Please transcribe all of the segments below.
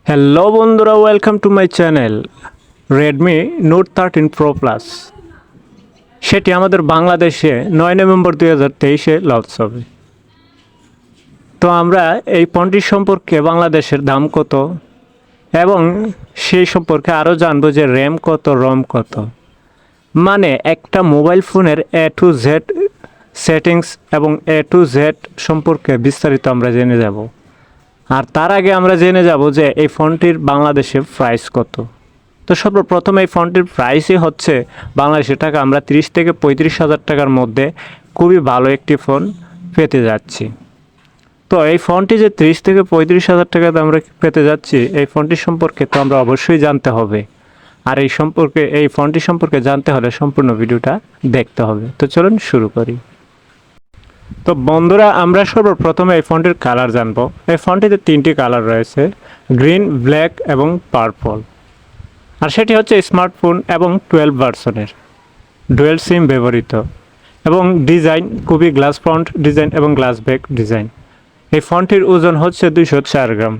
Hello বন্ধুরা, welcome to my channel. Redmi note 13 pro plus সেটি আমাদের বাংলাদেশে 9 নভেম্বর 2023-এ লঞ্চ হবে। তো আমরা এই ফোনটির সম্পর্কে বাংলাদেশের দাম কত এবং সেই সম্পর্কে আরও জানবো যে র্যাম কত, রম কত, মানে একটা মোবাইল ফোনের এ টু জেড সেটিংস এবং এ টু জেড সম্পর্কে বিস্তারিত আমরা জেনে যাব। আর তার আগে আমরা জেনে যাব যে এই ফোনটির বাংলাদেশে প্রাইস কত। তো সর্বপ্রথম এই ফোনটির প্রাইসই হচ্ছে বাংলাদেশের টাকা আমরা 30 থেকে 35 হাজার টাকার মধ্যে খুবই ভালো একটি ফোন পেতে যাচ্ছি। তো এই ফোনটি যে 30 থেকে 35 হাজার টাকাতে আমরা পেতে যাচ্ছি, এই ফোনটির সম্পর্কে তো আমরা অবশ্যই জানতে হবে। আর এই ফোনটি সম্পর্কে জানতে হলে সম্পূর্ণ ভিডিওটা দেখতে হবে। তো চলুন শুরু করি। তো বন্ধুরা, আমরা সর্বপ্রথমে এই ফোনটির কালার জানবো। এই ফোনটিতে 3টি কালার রয়েছে, গ্রিন, ব্ল্যাক এবং পার্পল। আর সেটি হচ্ছে স্মার্টফোন এবং 12 ভার্সনের, ডুয়েল সিম ব্যবহৃত এবং ডিজাইন খুবই গ্লাস ফ্রন্ট ডিজাইন এবং গ্লাস ব্যাক ডিজাইন। এই ফোনটির ওজন হচ্ছে 204 গ্রাম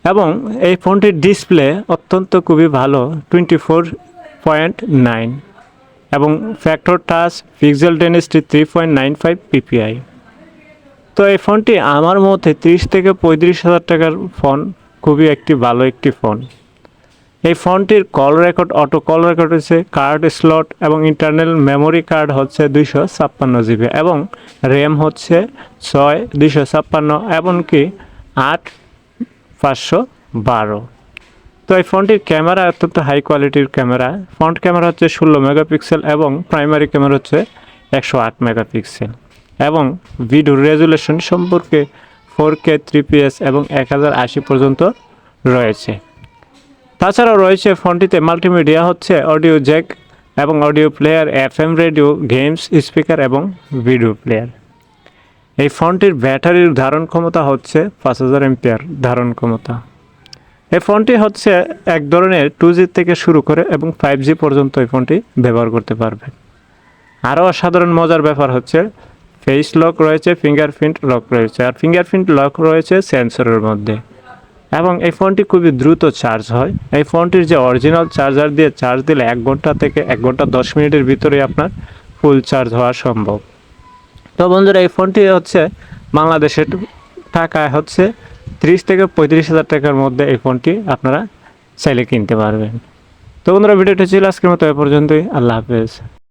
এবং এই ফোনটির ডিসপ্লে অত্যন্ত খুবই ভালো, 24.9 এবং factor touch pixel density 3.95 PPI. তো এই ফোনটি আমার মতে 30 থেকে 35 হাজার টাকার ফোন, খুবই একটি ভালো একটি ফোন। এই ফোনটির call record, auto call record হচ্ছে, কার্ড স্লট এবং ইন্টারনাল মেমোরি কার্ড হচ্ছে 256 জিবি এবং র্যাম হচ্ছে 6 256 এমনকি 8 512। তো এই ফোনটির ক্যামেরা অত্যন্ত হাই কোয়ালিটির ক্যামেরা। ফ্রন্ট ক্যামেরা হচ্ছে 16 মেগাপিক্সেল এবং প্রাইমারি ক্যামেরা হচ্ছে 108 মেগাপিক্সেল এবং ভিডিও রেজুলেশন সম্পর্কে 4K 3PS এবং 1080 পর্যন্ত রয়েছে। তাছাড়াও রয়েছে ফোনটিতে মাল্টিমিডিয়া হচ্ছে অডিও জ্যাক এবং audio player, FM radio, games, speaker এবং ভিডিও প্লেয়ার। এই ফোনটির ব্যাটারির ধারণ ক্ষমতা হচ্ছে 5000 এমপিআর ধারণ ক্ষমতা। এই ফোনটি হচ্ছে এক ধরনের 2G থেকে শুরু করে এবং 5G পর্যন্ত এই ফোনটি ব্যবহার করতে পারবে। আরও অসাধারণ মজার ব্যাপার হচ্ছে ফেস লক রয়েছে, ফিঙ্গারপ্রিন্ট লক রয়েছে, আর ফিঙ্গারপ্রিন্ট লক রয়েছে সেন্সরের মধ্যে এবং এই ফোনটি খুবই দ্রুত চার্জ হয়। এই ফোনটির যে অরিজিনাল চার্জার দিয়ে চার্জ দিলে 1 ঘন্টা থেকে 1 ঘন্টা 10 মিনিটের ভিতরেই আপনার ফুল চার্জ হওয়া সম্ভব। তো বন্ধুরা, এই ফোনটি হচ্ছে বাংলাদেশের টাকায় হচ্ছে 30 থেকে 35 হাজার টাকার মধ্যে এই ফোনটি আপনারা চাইলে কিনতে পারবেন। তো বন্ধুরা, ভিডিওটি ছিল আজকের মতো এ পর্যন্তই। আল্লাহ হাফেজ।